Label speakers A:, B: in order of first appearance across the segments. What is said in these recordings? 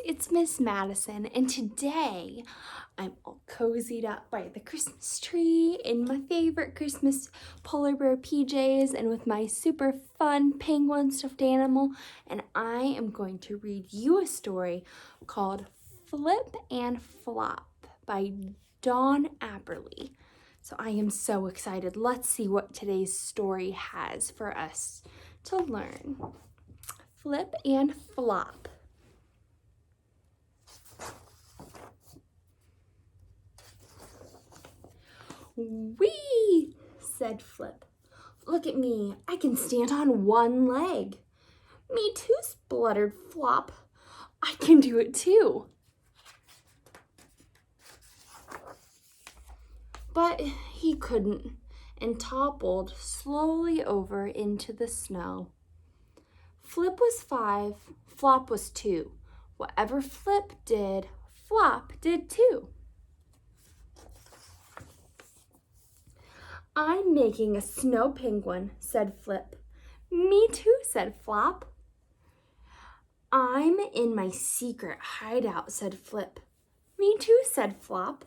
A: it's Miss Madison, and today I'm all cozied up by the Christmas tree in my favorite Christmas polar bear PJs and with my super fun penguin stuffed animal, and I am going to read you a story called Flip and Flop by Dawn Apperly. So I am so excited. Let's see what today's story has for us to learn. Flip and Flop. "Whee!" said Flip. "Look at me, I can stand on one leg." "Me too," spluttered Flop. "I can do it too." But he couldn't and toppled slowly over into the snow. Flip was 5, Flop was 2. Whatever Flip did, Flop did too. "I'm making a snow penguin," said Flip. "Me too," said Flop. "I'm in my secret hideout," said Flip. "Me too," said Flop.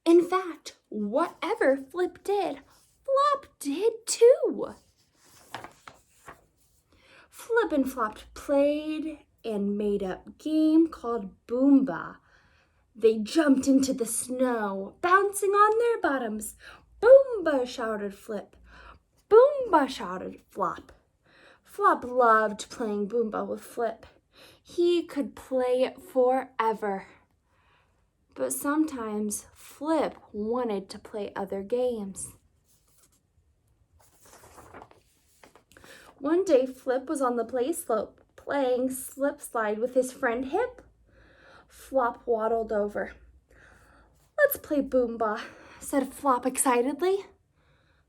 A: In fact, whatever Flip did, Flop did too. Flip and Flop played and made up a game called Boomba. They jumped into the snow, bouncing on their bottoms. "Boomba!" shouted Flip. "Boomba!" shouted Flop. Flop loved playing Boomba with Flip. He could play it forever. But sometimes Flip wanted to play other games. One day Flip was on the play slope playing slip slide with his friend Hip. Flop waddled over. "Let's play Boomba," said Flop excitedly.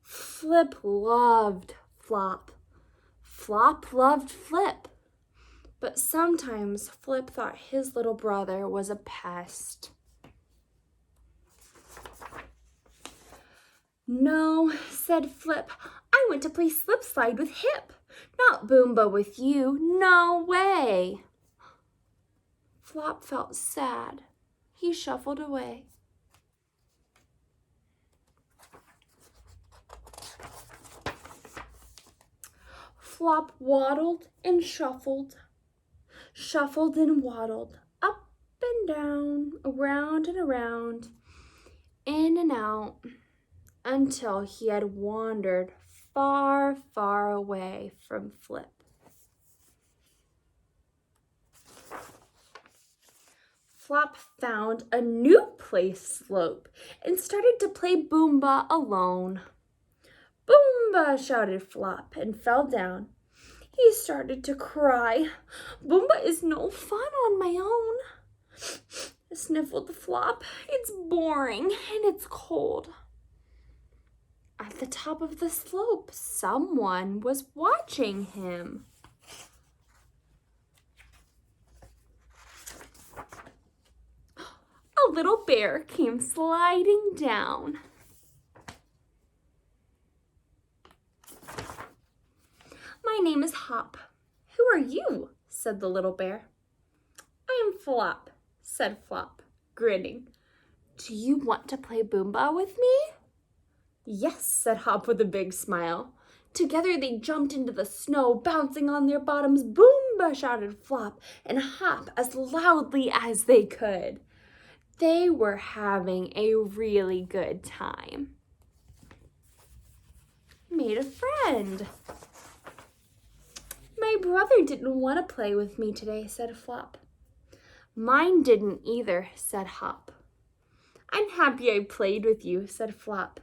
A: Flip loved Flop. Flop loved Flip. But sometimes Flip thought his little brother was a pest. "No," said Flip. "I went to play slip slide with Hip, not Boomba with you. No way." Flop felt sad. He shuffled away. Flop waddled and shuffled, shuffled and waddled, up and down, around and around, in and out, until he had wandered far, far away from Flip. Flop found a new play slope and started to play Boomba alone. "Boomba!" shouted Flop and fell down. He started to cry. "Boomba is no fun on my own," sniffled Flop. "It's boring and it's cold." At the top of the slope, someone was watching him. A little bear came sliding down. "My name is Hop. Who are you?" said the little bear. "I am Flop," said Flop, grinning. "Do you want to play Boomba with me?" "Yes," said Hop with a big smile. Together they jumped into the snow, bouncing on their bottoms. "Boomba!" shouted Flop and Hop as loudly as they could. They were having a really good time. "Made a friend." "My brother didn't want to play with me today," said Flop. "Mine didn't either," said Hop. "I'm happy I played with you," said Flop.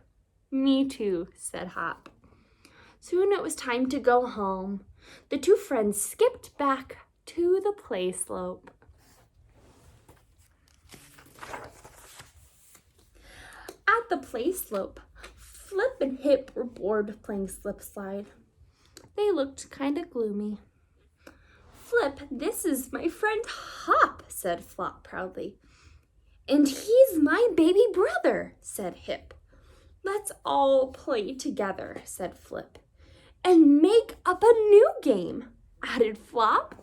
A: "Me too," said Hop. Soon it was time to go home. The two friends skipped back to the play slope. At the play slope, Flip and Hip were bored playing slip slide. They looked kind of gloomy. "Flip, this is my friend Hop," said Flop proudly. "And he's my baby brother," said Hip. "Let's all play together," said Flip. "And make up a new game," added Flop.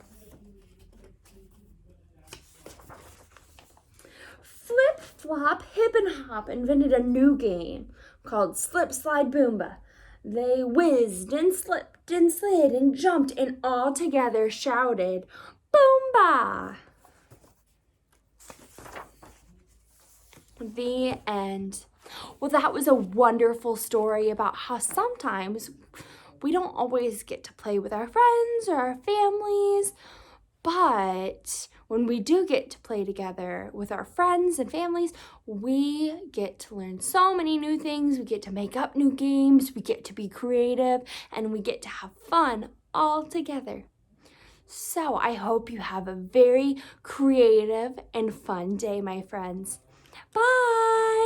A: Flop, Hip and Hop invented a new game called Slip Slide Boomba. They whizzed and slipped and slid and jumped and all together shouted, Boomba! The end. Well, that was a wonderful story about how sometimes we don't always get to play with our friends or our families, but when we do get to play together with our friends and families, we get to learn so many new things. We get to make up new games, we get to be creative, and we get to have fun all together. So I hope you have a very creative and fun day, my friends. Bye!